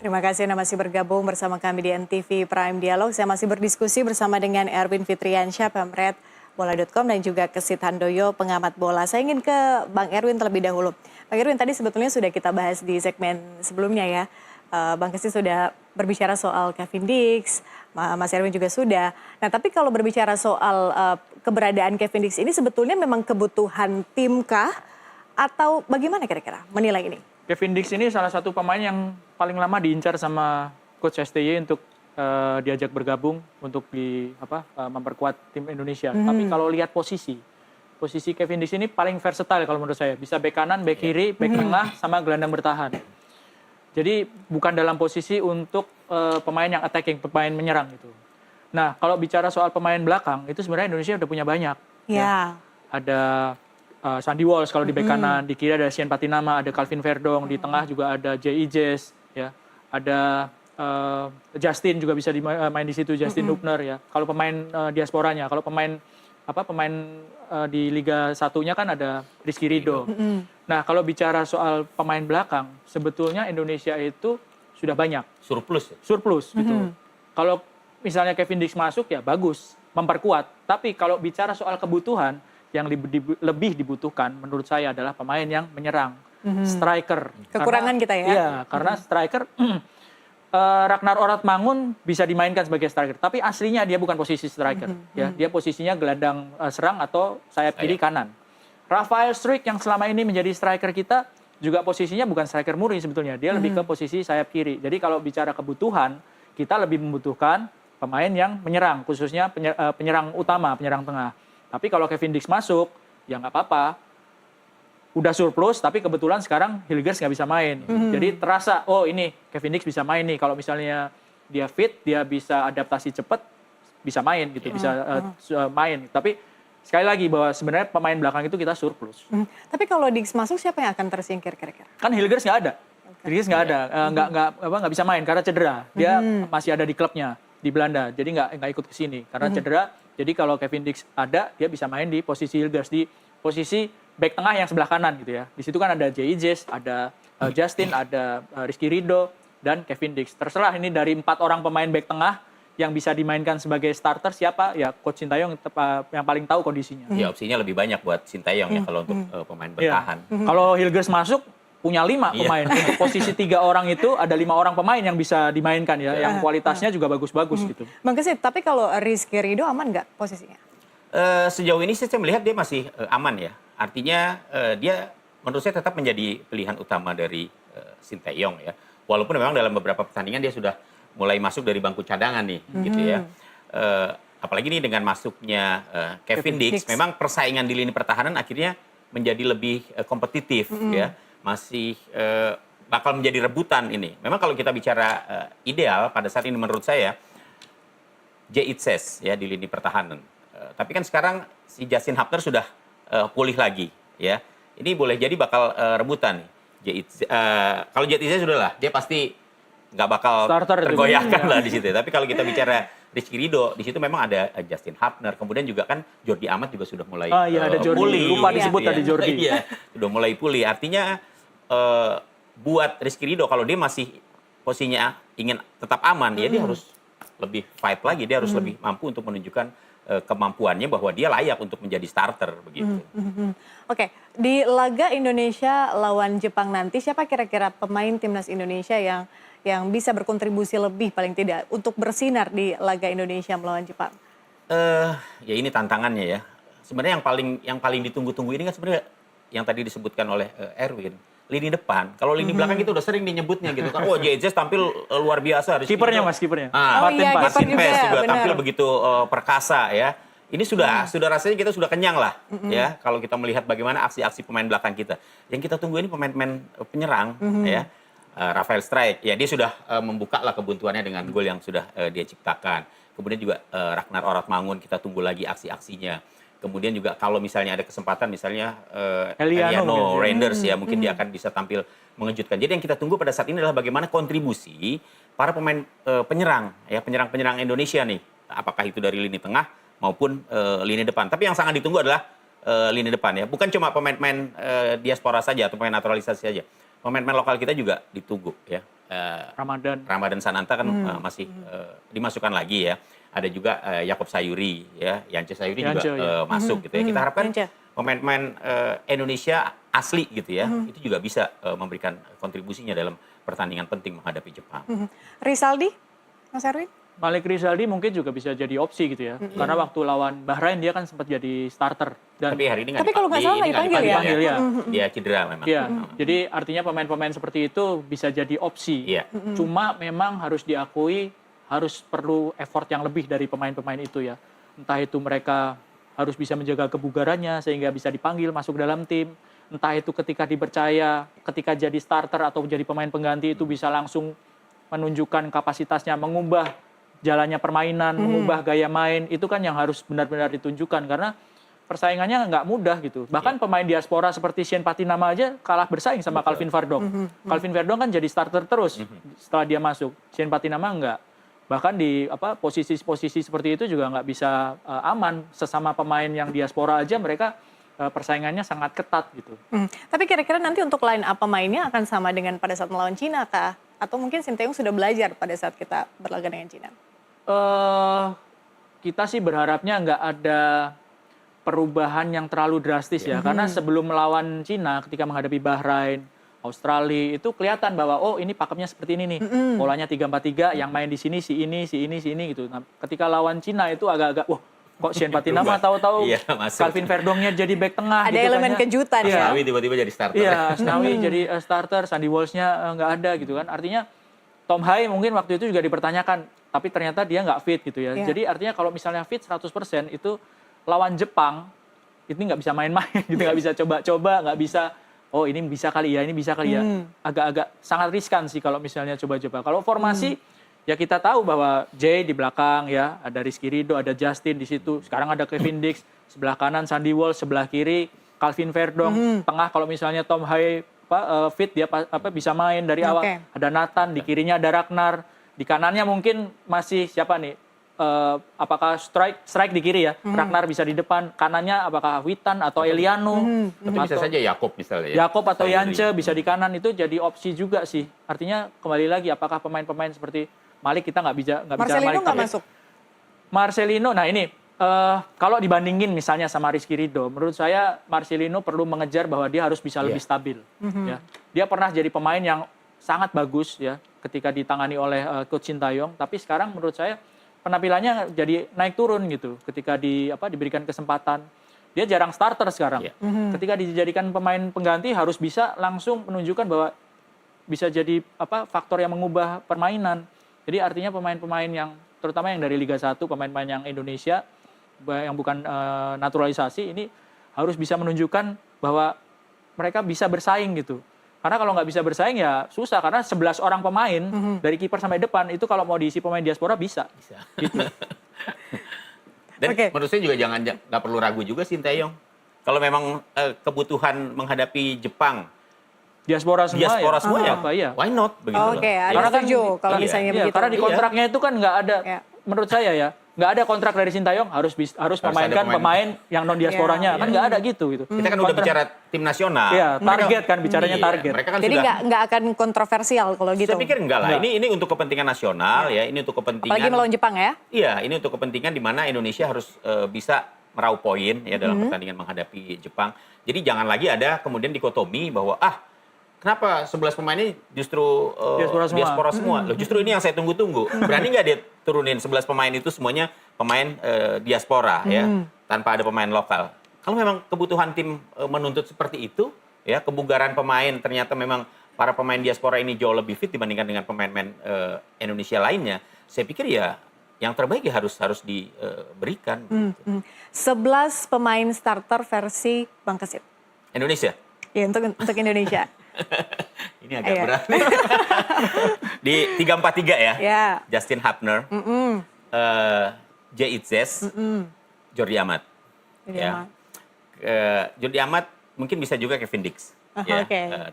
Terima kasih Anda masih bergabung bersama kami di NTV Prime Dialog. Saya masih berdiskusi bersama dengan Erwin Fitriansyah, pemret bola.com dan juga Kesit Handoyo, pengamat bola. Saya ingin ke Bang Erwin terlebih dahulu. Bang Erwin, tadi sebetulnya sudah kita bahas di segmen sebelumnya ya. Bang Kesit sudah berbicara soal Kevin Dix, Mas Erwin juga sudah. Nah, tapi kalau berbicara soal keberadaan Kevin Dix ini sebetulnya memang kebutuhan tim kah? Atau bagaimana kira-kira menilai ini? Kevin Dix ini salah satu pemain yang paling lama diincar sama Coach STY untuk diajak bergabung untuk memperkuat tim Indonesia. Tapi kalau lihat posisi Kevin Dix ini paling versatile kalau menurut saya. Bisa bek kanan, bek kiri, bek tengah, sama gelandang bertahan. Jadi bukan dalam posisi untuk pemain yang attacking, pemain menyerang gitu. Nah, kalau bicara soal pemain belakang, itu sebenarnya Indonesia udah punya banyak. Ya. Ada Sandy Walsh kalau di bek kanan, di kiri ada Shane Patinama, ada Calvin Verdong, di tengah juga ada J.I. Jess, ya. Ada Justin juga bisa main di situ, Justin Hubner ya. Kalau pemain diasporanya, kalau pemain di Liga 1-nya kan ada Rizky Ridho. Nah, kalau bicara soal pemain belakang, sebetulnya Indonesia itu sudah banyak. Surplus gitu. Kalau misalnya Kevin Dix masuk ya bagus, memperkuat. Tapi kalau bicara soal kebutuhan, yang lebih dibutuhkan menurut saya adalah pemain yang menyerang. Striker. Kekurangan kita ya? Iya, karena striker Ragnar Oratmangun bisa dimainkan sebagai striker, tapi aslinya dia bukan posisi striker. Ya, dia posisinya gelandang serang atau sayap kiri kanan. Rafael Struijk yang selama ini menjadi striker kita juga posisinya bukan striker murni sebetulnya. Dia lebih ke posisi sayap kiri. Jadi kalau bicara kebutuhan, kita lebih membutuhkan pemain yang menyerang, khususnya penyerang utama, penyerang tengah. Tapi kalau Kevin Dix masuk, ya nggak apa-apa. Udah surplus, tapi kebetulan sekarang Hilgers nggak bisa main. Jadi terasa, oh ini Kevin Dix bisa main nih. Kalau misalnya dia fit, dia bisa adaptasi cepat, bisa main gitu, bisa main. Tapi sekali lagi bahwa sebenarnya pemain belakang itu kita surplus. Tapi kalau Dix masuk, siapa yang akan tersingkir kira-kira? Kan Hilgers nggak ada. Hilgers nggak ada, nggak bisa main karena cedera. Dia masih ada di klubnya di Belanda, jadi nggak ikut ke sini karena cedera. Jadi kalau Kevin Dix ada, dia bisa main di posisi Hilgers, di posisi back tengah yang sebelah kanan gitu ya. Di situ kan ada J.I. Jess, ada Justin, ada Rizky Ridho, dan Kevin Dix. Terserah ini dari 4 orang pemain back tengah yang bisa dimainkan sebagai starter siapa, ya Coach Sintayong yang paling tahu kondisinya. Ya opsinya lebih banyak buat Sintayong ya kalau untuk pemain bertahan. Kalau Hilgers masuk, punya 5 pemain. Untuk posisi 3 orang itu ada 5 orang pemain yang bisa dimainkan ya, yang kualitasnya juga bagus-bagus gitu. Bang Kesit, tapi kalau Rizky Ridho aman nggak posisinya? Sejauh ini saya melihat dia masih aman ya. Artinya dia menurut saya tetap menjadi pilihan utama dari Sintayong ya. Walaupun memang dalam beberapa pertandingan dia sudah mulai masuk dari bangku cadangan nih gitu ya. Apalagi nih dengan masuknya Kevin Dix, memang persaingan di lini pertahanan akhirnya menjadi lebih kompetitif ya. Masih bakal menjadi rebutan ini. Memang kalau kita bicara ideal pada saat ini menurut saya J.I. Jess ya di lini pertahanan. Tapi kan sekarang si Justin Hubner sudah pulih lagi ya. Ini boleh jadi bakal rebutan nih. Kalau J.I. Jess sudah lah, dia pasti nggak bakal tergoyahkan lah di situ. Tapi kalau kita bicara Rizky Ridho, di situ memang ada Justin Hubner. Kemudian juga kan Jordi Amat juga sudah mulai ada pulih. Lupa disebut tadi Jordi. Iya, sudah mulai pulih. Artinya buat Rizky Ridho kalau dia masih posisinya ingin tetap aman, ya dia harus lebih fight lagi. Dia harus lebih mampu untuk menunjukkan kemampuannya bahwa dia layak untuk menjadi starter begitu. Oke, di laga Indonesia lawan Jepang nanti siapa kira-kira pemain timnas Indonesia yang bisa berkontribusi lebih paling tidak untuk bersinar di laga Indonesia melawan Jepang? Ya ini tantangannya ya. Sebenarnya yang paling ditunggu-tunggu ini kan sebenarnya yang tadi disebutkan oleh Erwin, lini depan. Kalau lini belakang kita udah sering nyebutnya gitu kan. Oh, J.I. Jess tampil luar biasa. Kipernya Mas, kipernya. Martin Paes juga tampil begitu perkasa ya. Ini sudah rasanya kita sudah kenyang lah ya kalau kita melihat bagaimana aksi-aksi pemain belakang kita. Yang kita tunggu ini pemain-pemain penyerang ya. Rafael Struijk ya dia sudah membuka lah kebuntuannya dengan gol yang sudah dia ciptakan. Kemudian juga Ragnar Oratmangun kita tunggu lagi aksi-aksinya. Kemudian juga kalau misalnya ada kesempatan misalnya Eliano Reinders ya mungkin dia akan bisa tampil mengejutkan. Jadi yang kita tunggu pada saat ini adalah bagaimana kontribusi para pemain penyerang ya penyerang Indonesia nih. Apakah itu dari lini tengah maupun lini depan. Tapi yang sangat ditunggu adalah lini depan ya. Bukan cuma pemain-pemain diaspora saja atau pemain naturalisasi saja. Pemain-pemain lokal kita juga ditunggu ya. Ramadan Sananta kan masih dimasukkan lagi ya. Ada juga Yakob Sayuri ya, Yance Sayuri juga masuk gitu ya. Kita harapkan pemain-pemain Indonesia asli gitu ya, itu juga bisa memberikan kontribusinya dalam pertandingan penting menghadapi Jepang. Rizaldi, Mas Erwin? Malik Rizaldi mungkin juga bisa jadi opsi gitu ya. Karena waktu lawan Bahrain dia kan sempat jadi starter. Tapi hari ini Tapi kalau nggak salah nggak dipanggil ya? Dia cedera memang. Iya, jadi artinya pemain-pemain seperti itu bisa jadi opsi. Iya. Cuma memang harus diakui harus perlu effort yang lebih dari pemain-pemain itu ya. Entah itu mereka harus bisa menjaga kebugarannya sehingga bisa dipanggil masuk dalam tim. Entah itu ketika dipercaya, ketika jadi starter atau jadi pemain pengganti itu bisa langsung menunjukkan kapasitasnya, mengubah jalannya permainan, mengubah gaya main. Itu kan yang harus benar-benar ditunjukkan karena persaingannya nggak mudah gitu. Bahkan pemain diaspora seperti Shane Patinama aja kalah bersaing sama Calvin Verdong. Calvin Verdong kan jadi starter terus setelah dia masuk. Shane Patinama enggak. Bahkan di posisi-posisi seperti itu juga nggak bisa aman. Sesama pemain yang diaspora aja mereka persaingannya sangat ketat gitu. Tapi kira-kira nanti untuk line up pemainnya akan sama dengan pada saat melawan Cina kah? Atau mungkin Sinteyong sudah belajar pada saat kita berlaga dengan Cina? Kita sih berharapnya nggak ada perubahan yang terlalu drastis ya. Karena sebelum melawan Cina ketika menghadapi Bahrain, Australia itu kelihatan bahwa oh ini pakemnya seperti ini nih. Polanya 3-4-3 yang main di sini si ini gitu. Nah, ketika lawan Cina itu agak-agak wah kok Shane Patinama tahu-tahu Calvin Verdongnya jadi back tengah. Ada gitu elemen kan, kejutan ya. Asnawi tiba-tiba jadi starter. Iya, Asnawi jadi starter, Sandy Walsh-nya nggak ada gitu kan. Artinya Tom Hai mungkin waktu itu juga dipertanyakan, tapi ternyata dia nggak fit gitu ya. Jadi artinya kalau misalnya fit 100% itu lawan Jepang, itu nggak bisa main-main gitu, nggak bisa coba-coba, nggak bisa, oh ini bisa kali ya, ini bisa kali ya. Agak-agak sangat riskan sih kalau misalnya coba-coba. Kalau formasi, ya kita tahu bahwa Jay di belakang ya, ada Rizky Ridho, ada Justin di situ. Sekarang ada Kevin Dix, sebelah kanan Sandy Walsh, sebelah kiri Calvin Verdong, tengah kalau misalnya Tom Hai fit dia bisa main dari awal. Ada Nathan, di kirinya ada Ragnar, di kanannya mungkin masih siapa nih? Apakah strike di kiri ya? Ragnar bisa di depan, kanannya apakah Witan atau Eliano? Tapi bisa saja Yakob misalnya. Yakob atau Yance bisa di kanan, itu jadi opsi juga sih. Artinya kembali lagi apakah pemain-pemain seperti Malik kita nggak bicara Marcelino nggak masuk. Marcelino, nah ini kalau dibandingin misalnya sama Rizky Ridho, menurut saya Marcelino perlu mengejar bahwa dia harus bisa lebih stabil. Ya. Dia pernah jadi pemain yang sangat bagus ya ketika ditangani oleh Coach Sinteyong, tapi sekarang menurut saya penampilannya jadi naik turun gitu ketika diberikan kesempatan. Dia jarang starter sekarang. Ketika dijadikan pemain pengganti harus bisa langsung menunjukkan bahwa bisa jadi faktor yang mengubah permainan. Jadi artinya pemain-pemain yang terutama yang dari Liga 1, pemain-pemain yang Indonesia yang bukan naturalisasi ini harus bisa menunjukkan bahwa mereka bisa bersaing gitu. Karena kalau nggak bisa bersaing ya susah, karena 11 orang pemain dari kiper sampai depan itu kalau mau diisi pemain diaspora bisa. Gitu. Dan menurut saya juga nggak perlu ragu juga Sinteyong. Kalau memang kebutuhan menghadapi Jepang diaspora semua ya, why not begitu. Karena kan kalau misalnya begitu. Karena di kontraknya itu kan nggak ada, menurut saya ya, nggak ada kontrak dari Sinteyong harus memainkan pemain yang non diasporanya, kan nggak ada gitu. Kita kan udah bicara tim nasional. Iya, target kan bicaranya target. Kan jadi nggak akan kontroversial kalau gitu. Saya pikir enggak lah. Ini untuk kepentingan nasional ya, ini untuk kepentingan. Apalagi melawan Jepang ya? Iya, ini untuk kepentingan di mana Indonesia harus bisa meraup poin ya dalam pertandingan menghadapi Jepang. Jadi jangan lagi ada kemudian dikotomi bahwa kenapa 11 pemain ini justru diaspora semua? Loh, justru ini yang saya tunggu-tunggu. Berani nggak dia turunin 11 pemain itu semuanya pemain diaspora ya, tanpa ada pemain lokal? Kalau memang kebutuhan tim menuntut seperti itu, ya kebugaran pemain ternyata memang para pemain diaspora ini jauh lebih fit dibandingkan dengan pemain-pemain Indonesia lainnya, saya pikir ya yang terbaik ya harus diberikan. 11 pemain starter versi Bang Kesit. Indonesia? Ya, untuk Indonesia. Ini agak berat. Di 3-4-3 ya. Justin Hapner, Jay Itzes, Jordi Amat. Jordi Amat mungkin bisa juga Kevin Dix.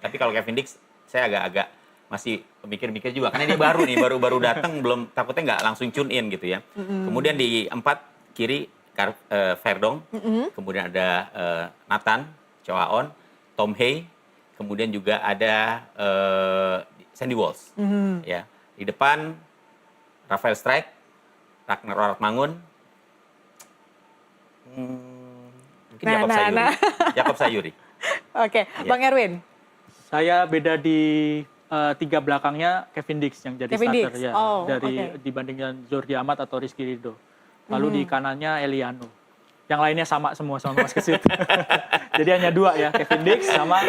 Tapi kalau Kevin Dix saya agak-agak masih mikir-mikir juga karena dia baru nih, baru datang, belum, takutnya nggak langsung tune in gitu ya. Kemudian di 4 kiri Verdong, kemudian ada Nathan, Choaon, Tom Hay. Kemudian juga ada Sandy Walsh. Ya, di depan Rafael Strijk, Ragnar Ortmangun, mungkin Jakob Sayuri. Oke, Bang Erwin. Saya beda di tiga belakangnya Kevin Dix yang jadi Kevin starter Dix. ya dibandingkan Jordi Amat atau Rizky Ridho. Lalu di kanannya Eliano. Yang lainnya sama semua sama Mas Kesit. Jadi hanya dua ya, Kevin Dix sama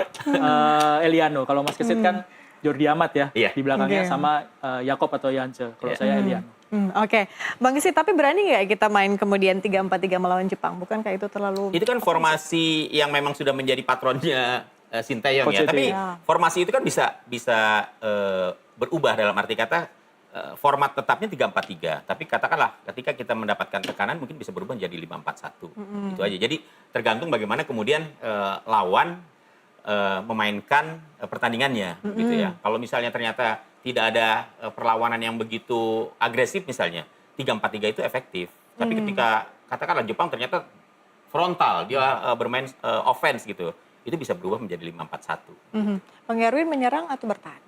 Eliano. Kalau Mas Kesit kan Jordi Amat ya, di belakangnya sama Jakob atau Janse. Kalau saya Eliano. Oke, Bang Kesit, tapi berani nggak kita main kemudian 3-4-3 melawan Jepang? Bukankah itu terlalu... Itu kan formasi yang memang sudah menjadi patronnya Sinteyong ya. Tapi formasi itu kan bisa berubah dalam arti kata format tetapnya 3-4-3. Tapi katakanlah ketika kita mendapatkan tekanan mungkin bisa berubah menjadi 5-4-1. Itu aja. Jadi tergantung bagaimana kemudian lawan memainkan pertandingannya gitu ya. Kalau misalnya ternyata tidak ada perlawanan yang begitu agresif misalnya, 3-4-3 itu efektif. Tapi ketika katakanlah Jepang ternyata frontal, dia bermain offense gitu, itu bisa berubah menjadi 5-4-1. Bang Erwin menyerang atau bertahan?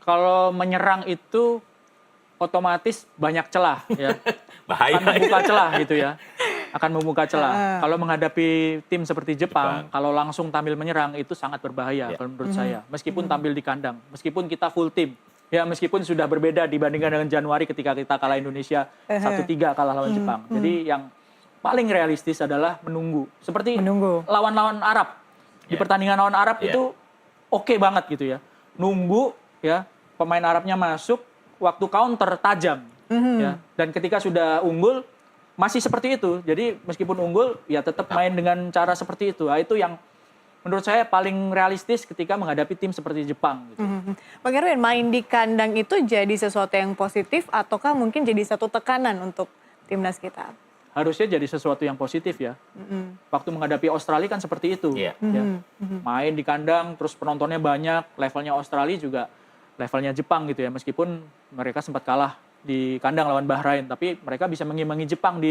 Kalau menyerang itu otomatis banyak celah ya. Bahaya. Akan membuka celah gitu ya. Akan membuka celah. Kalau menghadapi tim seperti Jepang, kalau langsung tampil menyerang itu sangat berbahaya kalau menurut saya. Meskipun tampil di kandang, meskipun kita full tim. Ya meskipun sudah berbeda dibandingkan dengan Januari ketika kita kalah Indonesia 1-3 kalah lawan Jepang. Jadi yang paling realistis adalah menunggu. Seperti lawan-lawan Arab. Di pertandingan lawan Arab itu oke banget gitu ya. Nunggu ya, pemain Arabnya masuk, waktu counter tajam. Ya. Dan ketika sudah unggul, masih seperti itu. Jadi meskipun unggul, ya tetap main dengan cara seperti itu. Nah, itu yang menurut saya paling realistis ketika menghadapi tim seperti Jepang. Gitu. Bang Erwin, main di kandang itu jadi sesuatu yang positif ataukah mungkin jadi satu tekanan untuk timnas kita? Harusnya jadi sesuatu yang positif ya. Waktu menghadapi Australia kan seperti itu. Ya. Main di kandang, terus penontonnya banyak, levelnya Australia juga levelnya Jepang gitu ya. Meskipun mereka sempat kalah di kandang lawan Bahrain, tapi mereka bisa mengimbangi Jepang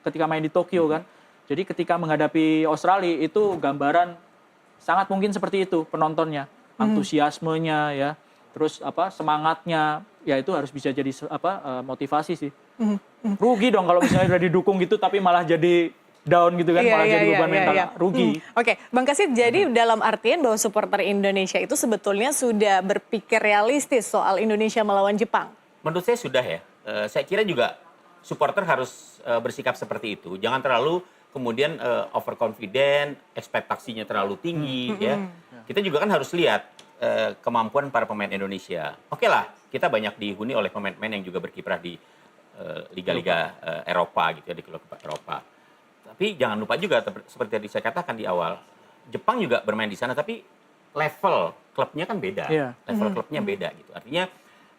ketika main di Tokyo kan. Jadi ketika menghadapi Australia itu gambaran sangat mungkin seperti itu penontonnya, antusiasmenya ya, terus semangatnya, ya itu harus bisa jadi motivasi sih. Rugi dong kalau misalnya udah didukung gitu tapi malah jadi down gitu kan, malah jadi beban mental. Rugi. Oke, Bang Kesit, jadi dalam artian bahwa supporter Indonesia itu sebetulnya sudah berpikir realistis soal Indonesia melawan Jepang? Menurut saya sudah ya. Saya kira juga supporter harus bersikap seperti itu. Jangan terlalu kemudian overconfident, ekspektasinya terlalu tinggi ya. Kita juga kan harus lihat kemampuan para pemain Indonesia. Oke lah, kita banyak dihuni oleh pemain-pemain yang juga berkiprah di liga-liga Eropa gitu ya, di klub Eropa. Tapi jangan lupa juga seperti tadi saya katakan di awal, Jepang juga bermain di sana tapi level klubnya kan beda. Level klubnya beda gitu. Artinya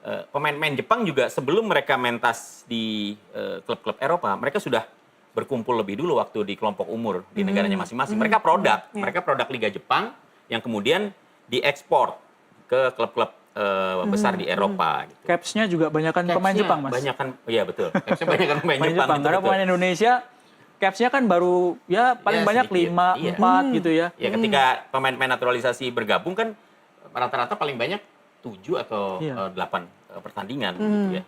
pemain-pemain Jepang juga sebelum mereka mentas di klub-klub Eropa, mereka sudah berkumpul lebih dulu waktu di kelompok umur di negaranya masing-masing. Mereka produk Liga Jepang yang kemudian diekspor ke klub-klub besar di Eropa. Gitu. Caps-nya juga banyakan pemain Jepang, Mas. Iya betul. Caps-nya banyakan pemain Jepang. Karena pemain Indonesia caps-nya kan baru ya paling banyak sedikit. 5, 4 gitu ya. Ya ketika pemain-pemain naturalisasi bergabung kan rata-rata paling banyak 7 atau 8 pertandingan gitu ya.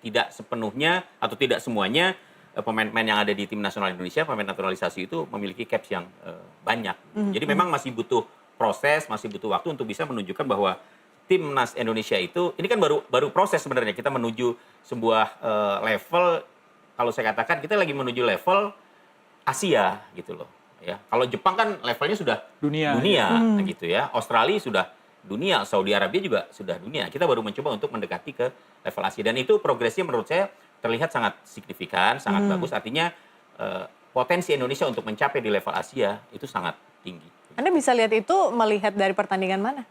Tidak sepenuhnya atau tidak semuanya pemain-pemain yang ada di tim nasional Indonesia, pemain naturalisasi itu memiliki caps yang banyak. Jadi memang masih butuh proses, masih butuh waktu untuk bisa menunjukkan bahwa timnas Indonesia itu, ini kan baru proses sebenarnya, kita menuju sebuah level, kalau saya katakan kita lagi menuju level Asia gitu loh. Ya, kalau Jepang kan levelnya sudah dunia gitu ya, Australia sudah dunia, Saudi Arabia juga sudah dunia. Kita baru mencoba untuk mendekati ke level Asia dan itu progresnya menurut saya terlihat sangat signifikan, sangat bagus. Artinya potensi Indonesia untuk mencapai di level Asia itu sangat tinggi. Anda bisa lihat itu melihat dari pertandingan mana?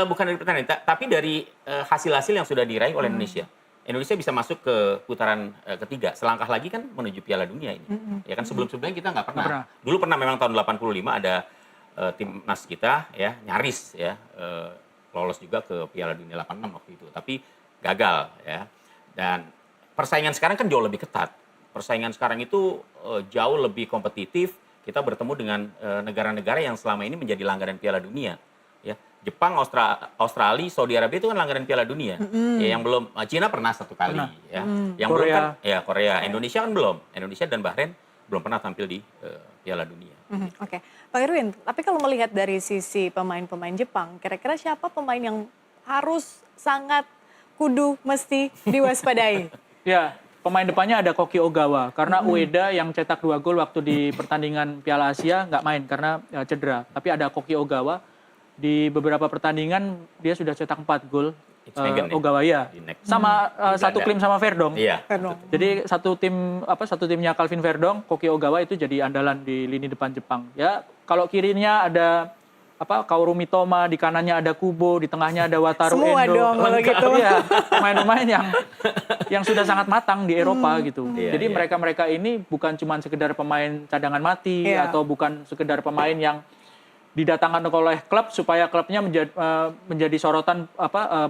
Bukan dari pertandingan, tapi dari hasil-hasil yang sudah diraih oleh Indonesia. Indonesia bisa masuk ke putaran ketiga. Selangkah lagi kan menuju Piala Dunia ini. Ya kan sebelum-sebelumnya kita nggak pernah. Dulu pernah memang tahun 85 ada timnas kita ya nyaris ya lolos juga ke Piala Dunia 86 waktu itu. Tapi gagal ya. Dan persaingan sekarang kan jauh lebih ketat. Persaingan sekarang itu jauh lebih kompetitif. Kita bertemu dengan negara-negara yang selama ini menjadi langganan Piala Dunia. Ya, Jepang, Australia, Saudi Arabia itu kan langganan Piala Dunia. Ya, yang belum, Cina pernah 1 kali. Ya. Yang belum kan, ya Korea. Indonesia kan belum. Indonesia dan Bahrain belum pernah tampil di Piala Dunia. Oke, Pak Irwin, tapi kalau melihat dari sisi pemain-pemain Jepang, kira-kira siapa pemain yang harus sangat kudu mesti diwaspadai? Ya, pemain depannya ada Koki Ogawa karena Ueda yang cetak 2 gol waktu di pertandingan Piala Asia nggak main karena cedera. Tapi ada Koki Ogawa di beberapa pertandingan dia sudah cetak 4 gol. Ogawa ya. Sama satu klaim sama Verdong. Iya. Jadi satu timnya Calvin Verdong, Koki Ogawa itu jadi andalan di lini depan Jepang. Ya, kalau kirinya ada Kaoru Mitoma, di kanannya ada Kubo, di tengahnya ada Wataru Semua Endo. dong kalau gitu. Iya, pemain-pemain yang sudah sangat matang di Eropa gitu. Jadi mereka-mereka ini bukan cuma sekedar pemain cadangan mati atau bukan sekedar pemain yang didatangkan oleh klub supaya klubnya menjadi sorotan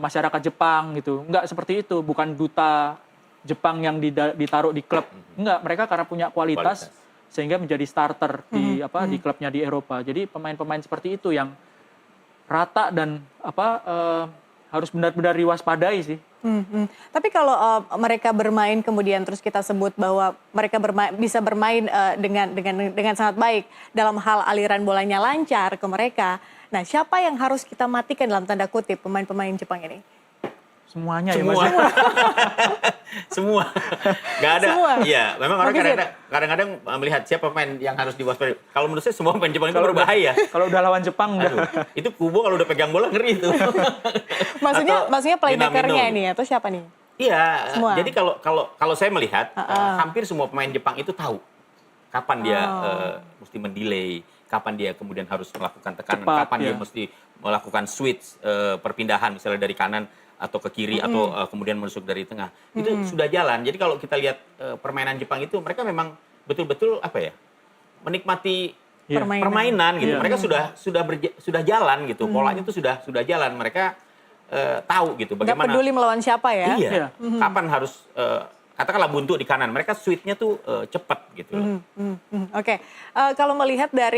masyarakat Jepang gitu. Enggak seperti itu, bukan duta Jepang yang ditaruh di klub. Enggak, mereka karena punya kualitas. Sehingga menjadi starter di klubnya di Eropa. Jadi pemain-pemain seperti itu yang rata dan harus benar-benar diwaspadai sih. Tapi kalau mereka bermain kemudian terus kita sebut bahwa mereka bisa bermain dengan sangat baik dalam hal aliran bolanya lancar ke mereka. Nah, siapa yang harus kita matikan dalam tanda kutip pemain-pemain Jepang ini? Semuanya ya Semua. Mas. Semua. Gak ada. Semua? Iya, memang orang kadang-kadang melihat siapa pemain yang harus diwaspadai. Kalau menurut saya semua pemain Jepang itu berbahaya. Kalau udah lawan Jepang enggak. Itu Kubo kalau udah pegang bola ngeri itu. Maksudnya playmaker-nya ini atau siapa nih? Iya, Semua. jadi kalau saya melihat hampir semua pemain Jepang itu tahu kapan dia mesti mendelay, kapan dia kemudian harus melakukan tekanan, kapan dia mesti melakukan switch perpindahan misalnya dari kanan atau ke kiri atau kemudian menusuk dari tengah. Itu sudah jalan. Jadi kalau kita lihat permainan Jepang itu mereka memang betul-betul menikmati permainan gitu. Mereka sudah jalan gitu. Polanya itu sudah jalan. Mereka tahu gitu bagaimana. Nggak peduli melawan siapa ya. Iya. Kapan harus katakanlah buntu di kanan. Mereka switch-nya tuh cepat gitu. Oke. Kalau melihat dari